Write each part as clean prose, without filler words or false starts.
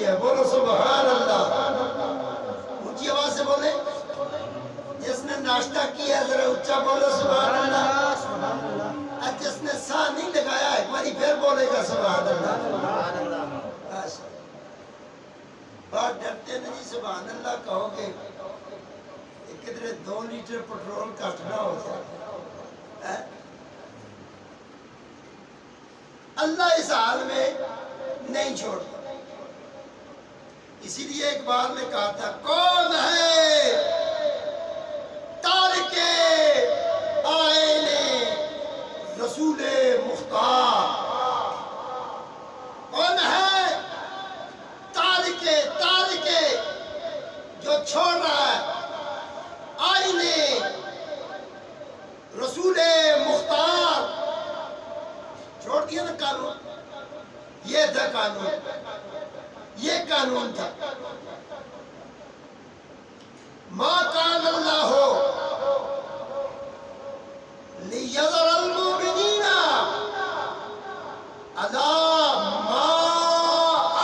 ہے، بولو سبحان اللہ، اونچی آواز سے بولے، جس نے ناشتہ کیا ہے ذرا اونچا بولو سبحان اللہ، اور جس نے سا نہیں لگایا ایک باری پھر بولے گا سبحان اللہ۔ بات ڈرتے نہیں، سبحان اللہ کہو گے کدھر 2 لیٹر پٹرول کٹنا ہو جائے۔ اللہ اس حال میں نہیں چھوڑتا، اسی لیے ایک بار میں کہا تھا کون ہے تارک آئین رسول مختار، کون ہے تارک جو چھوڑ رہا ہے آئین رسول مختار، چھوڑ دیا نا قانون، یہ تھا قانون، یہ قانون تھا، ما کان اللہ لیذر المؤمنین علی ما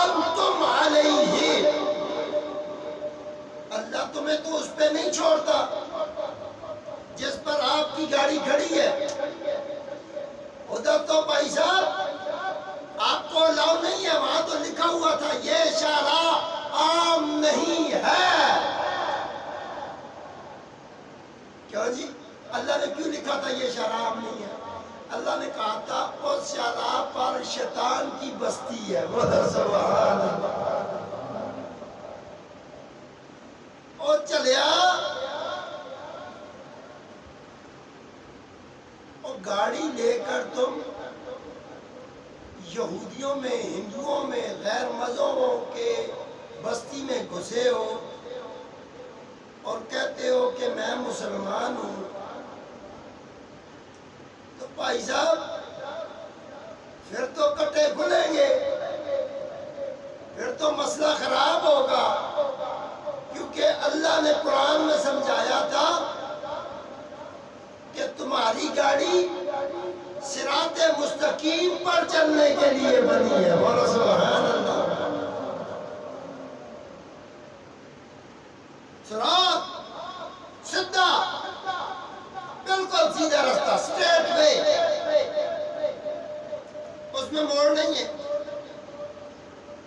انتم علیہ، اللہ تمہیں تو اس پہ نہیں چھوڑتا جس پر آپ کی گاڑی کھڑی ہے، ادھر تو بھائی صاحب آپ کو الاؤ نہیں ہے، وہاں تو لکھا ہوا تھا یہ شارع عام نہیں ہے، کیوں جی اللہ نے کیوں لکھا تھا یہ شارع عام نہیں ہے؟ اللہ نے کہا تھا اس شارع پر شیطان کی بستی ہے، بولو سبحان اللہ، اور چلیا اور گاڑی لے کر تم یہودیوں میں، ہندوؤں میں، غیر مذہبوں کے بستی میں گھسے ہو اور کہتے ہو کہ میں مسلمان ہوں، تو بھائی صاحب پھر تو کٹے کھلیں گے، پھر تو مسئلہ خراب ہوگا، کیونکہ اللہ نے قرآن میں سمجھایا تھا کہ تمہاری گاڑی صراط مستقیم پر چلنے کے لیے بنی ہے، بولو سبحان اللہ، صراط سیدھا، بالکل سیدھا رستہ، سٹریٹ وے، اس میں موڑ نہیں ہے،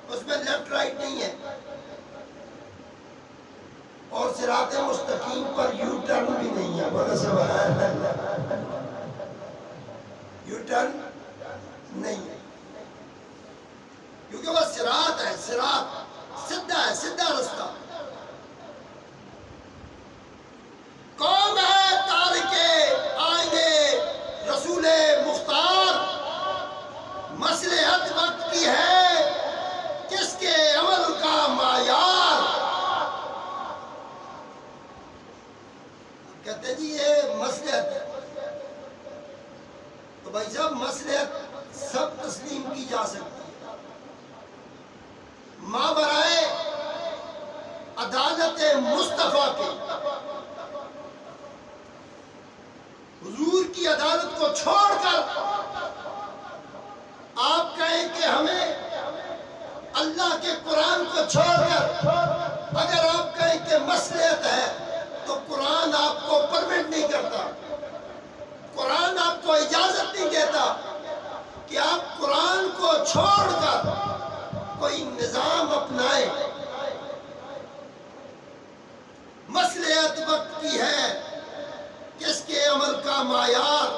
اس میں لیفٹ رائٹ نہیں ہے، اور صراط مستقیم پر یو ٹرن بھی نہیں ہے، بولو سبحان اللہ، یو ٹرن نہیں ہے، کیونکہ وہ صراط ہے، صراط سیدھا ہے، سیدھا رستہ۔ کون ہے تارک آئین رسول مختار؟ مصلحت وقت کی ہے کس کے عمل کا معیار؟ کہتے جی یہ مصلحت ہے، تو بھائی صاحب مصلحت سب تسلیم کی جا سکتی ہے، ماورائے عدالت مصطفیٰ کے، حضور کی عدالت کو چھوڑ کر آپ کہیں کہ ہمیں اللہ کے قرآن کو چھوڑ کر اگر آپ کہیں کہ مصلحت ہے تو قرآن آپ کو پرمٹ نہیں کرتا، قرآن آپ کو اجازت نہیں دیتا کہ آپ قرآن کو چھوڑ کر کوئی نظام اپنائیں۔ مصلحت وقت کی ہے کس کے عمل کا معیار،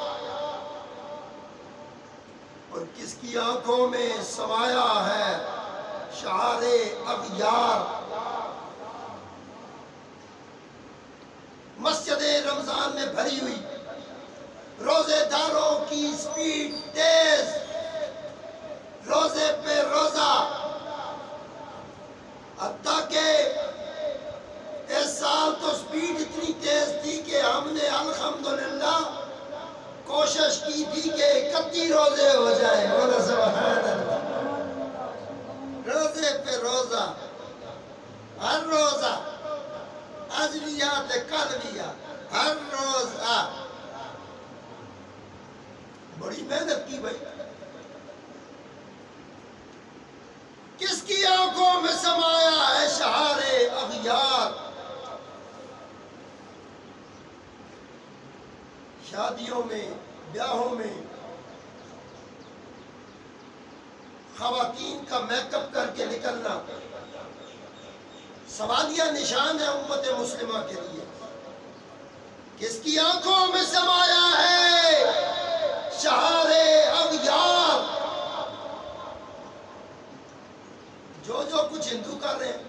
اور کس کی آنکھوں میں سمایا ہے شعار اغیار۔ مسجد رمضان میں بھری ہوئی، روزے داروں کی سپیڈ تیز، روزے پہ روزہ، حتیٰ کہ اس سال تو سپیڈ اتنی تیز تھی کہ ہم نے الحمدللہ کوشش کی تھی کہ 31 روزے ہو جائیں، بولو سبحان اللہ، روزے پہ روزہ، ہر روزہ، آج بھی یاد ہے کل بھی یاد، ہر روزہ بڑی محنت کی بھائی، کس کی آنکھوں میں سب شادیوں میں، بیاہوں میں خواتین کا میک اپ کر کے نکلنا سوالیہ نشان ہے امت مسلمہ کے لیے. کس کی آنکھوں میں سمایا ہے شہار اغیار. جو کچھ ہندو کر رہے ہیں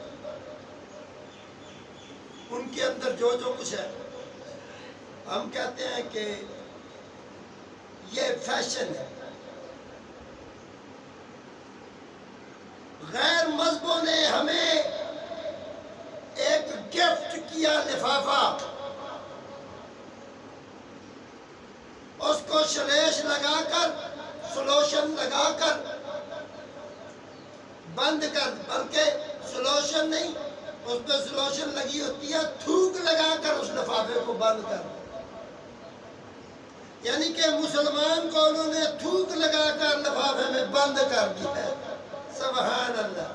ان کے اندر جو کچھ ہے، ہم کہتے ہیں کہ یہ فیشن ہے. غیر مذہبوں نے ہمیں ایک گفٹ کیا لفافہ، اس کو شلیش لگا کر، سلوشن لگا کر بند کر، بلکہ سلوشن نہیں، اس پہ سلوشن لگی ہوتی ہے، تھوک لگا کر اس لفافے کو بند کر. یعنی کہ مسلمان کو انہوں نے تھوک لگا کر لفافے میں بند کر دیا ہے. سبحان اللہ.